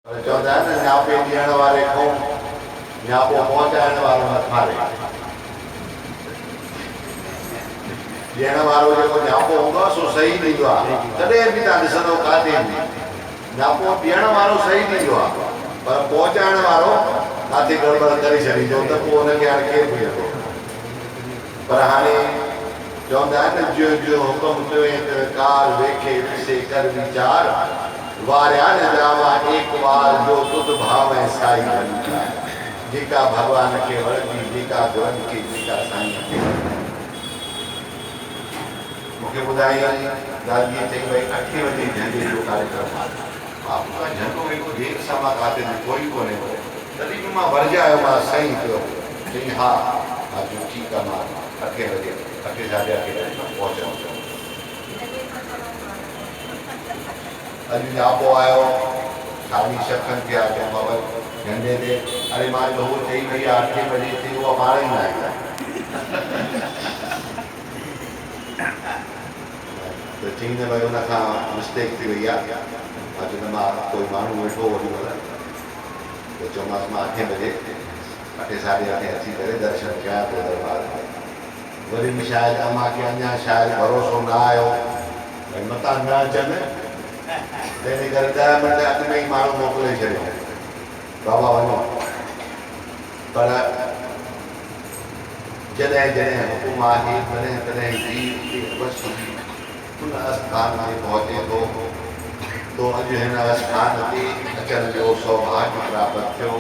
चवंदा आहिनि न न्यापे ॾियण वारे खां न्यापो पहुचाइण वारो न खारे। ॾियण वारो जेको न्यापो हूंदो आहे सो सही ॾींदो आहे। कॾहिं बि तव्हां ॾिसंदो काथे बि न्यापो ॾियण वारो सही ॾींदो आहे, पर पहुचाइण वारो काथे गड़बड़ करे छॾींदो त पोइ हुनखे हाणे केरु बीहंदो। पर हाणे चवंदा आहिनि न जो जो हुकुम कयो त कार वेखे ॾिसे कर वीचार वारिया न जावा एक बार जो तुद भाव ऐं साई बनी जेका भगवान खे वणंदी जेका गुरनि खे जेका साईं खे मूंखे ॿुधाई दादीअ चई भई 8 बजे झंडे जो कार्यक्रम आहे। मां झंडो एॾो देरि सां मां काथे ॾिठो ई कोन्हे, तॾहिं बि मां वरजायो मां साईं कयो। चई हा मां चयो ठीकु आहे, मां 8 बजे 8 साढे 8 बजे पहुचंदुमि। अॼु न्यापो आयो साढी 6 थिया चयो बाबा झंडे ते। अरे मां जो उहो चई वई आहे 8 बजे थी, उहा पाण ई न आई आहे। त चई न भई हुनखां मिस्टेक थी वई आहे। मां चयो मां कोई माण्हू वेठो ओॾी महिल त चयोमांसि मां 8 बजे 8 साढे 8 अची करे दर्शन कया पोइ दरबार में। वरी बि शायदि अम्मा खे अञा शायदि भरोसो न आयो भई मतां न अचनि, तंहिंजे करे 10 मिंट अॻु में ई माण्हू मोकिले छॾियो बाबा वञो। पर जॾहिं जॾहिं हुकुम आहे तॾहिं तॾहिं जीव अवश्य उन आस्थान ते पहुचे थो। तो अॼु हिन आस्थान ते अचण जो सौभाग्य प्राप्त थियो।